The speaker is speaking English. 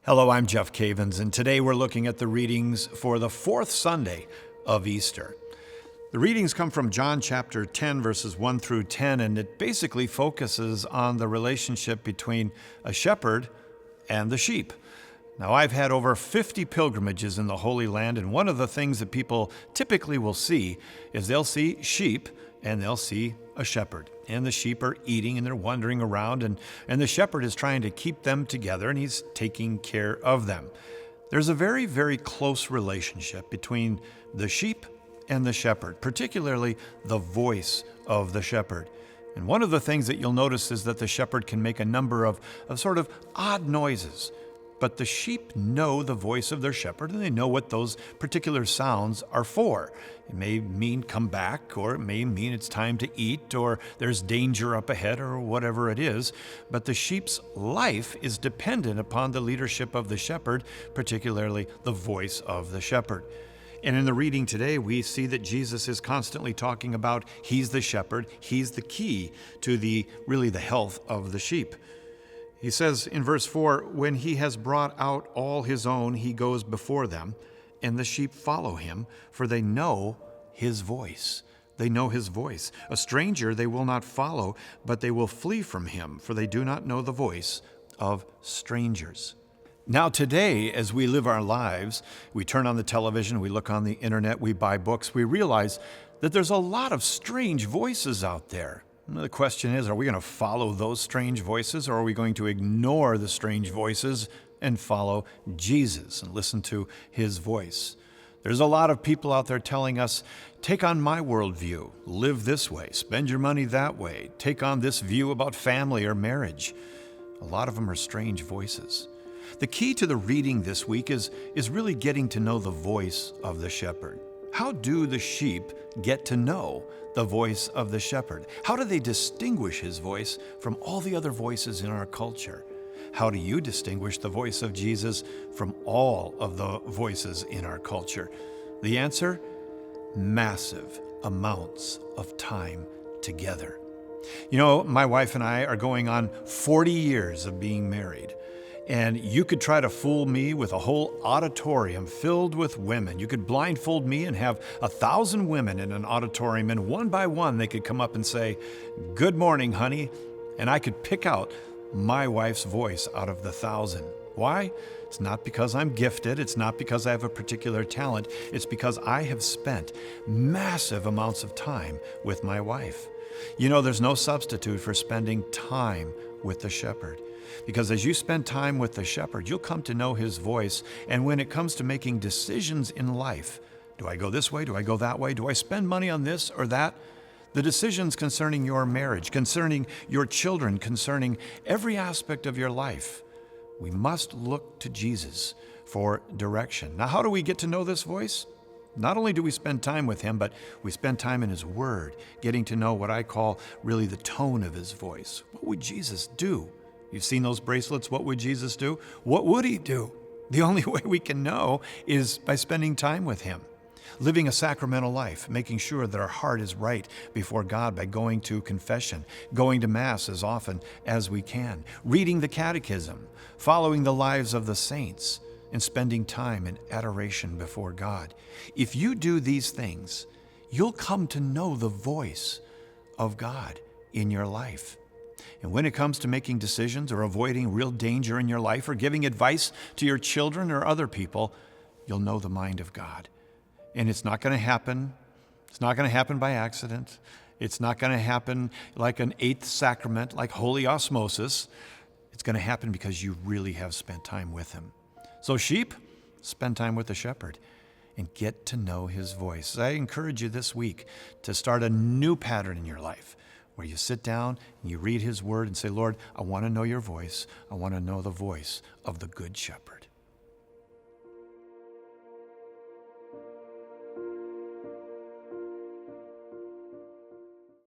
Hello, I'm Jeff Cavins, and today we're looking at the readings for the fourth Sunday of Easter. The readings come from John chapter 10, verses 1 through 10, and it basically focuses on the relationship between a shepherd and the sheep. Now, I've had over 50 pilgrimages in the Holy Land, and one of the things that people typically will see is they'll see sheep and they'll see a shepherd. And the sheep are eating and they're wandering around, and the shepherd is trying to keep them together and he's taking care of them. There's a very, very close relationship between the sheep and the shepherd, particularly the voice of the shepherd. And one of the things that you'll notice is that the shepherd can make a number of sort of odd noises. But the sheep know the voice of their shepherd, and they know what those particular sounds are for. It may mean come back, or it may mean it's time to eat, or there's danger up ahead, or whatever it is. But the sheep's life is dependent upon the leadership of the shepherd, particularly the voice of the shepherd. And in the reading today, we see that Jesus is constantly talking about he's the shepherd, he's the key to the health of the sheep. He says in verse 4, when he has brought out all his own, he goes before them, and the sheep follow him, for they know his voice. They know his voice. A stranger they will not follow, but they will flee from him, for they do not know the voice of strangers. Now today, as we live our lives, we turn on the television, we look on the internet, we buy books, we realize that there's a lot of strange voices out there. The question is, are we going to follow those strange voices, or are we going to ignore the strange voices and follow Jesus and listen to his voice? There's a lot of people out there telling us, take on my worldview, live this way, spend your money that way, take on this view about family or marriage. A lot of them are strange voices. The key to the reading this week is really getting to know the voice of the shepherd. How do the sheep get to know the voice of the shepherd? How do they distinguish his voice from all the other voices in our culture? How do you distinguish the voice of Jesus from all of the voices in our culture? The answer? Massive amounts of time together. You know, my wife and I are going on 40 years of being married. And you could try to fool me with a whole auditorium filled with women. You could blindfold me and have 1,000 women in an auditorium, and one by one they could come up and say, "Good morning, honey." And I could pick out my wife's voice out of the 1,000. Why? It's not because I'm gifted. It's not because I have a particular talent. It's because I have spent massive amounts of time with my wife. You know, there's no substitute for spending time with the shepherd. Because as you spend time with the shepherd, you'll come to know his voice. And when it comes to making decisions in life, do I go this way? Do I go that way? Do I spend money on this or that? The decisions concerning your marriage, concerning your children, concerning every aspect of your life, we must look to Jesus for direction. Now, how do we get to know this voice? Not only do we spend time with him, but we spend time in his word, getting to know what I call really the tone of his voice. What would Jesus do? You've seen those bracelets, what would Jesus do? What would he do? The only way we can know is by spending time with him, living a sacramental life, making sure that our heart is right before God by going to confession, going to Mass as often as we can, reading the Catechism, following the lives of the saints, and spending time in adoration before God. If you do these things, you'll come to know the voice of God in your life. And when it comes to making decisions or avoiding real danger in your life or giving advice to your children or other people, you'll know the mind of God. And it's not going to happen. It's not going to happen by accident. It's not going to happen like an eighth sacrament, like holy osmosis. It's going to happen because you really have spent time with him. So sheep, spend time with the shepherd and get to know his voice. I encourage you this week to start a new pattern in your life, where you sit down and you read his word and say, Lord, I want to know your voice. I want to know the voice of the good shepherd.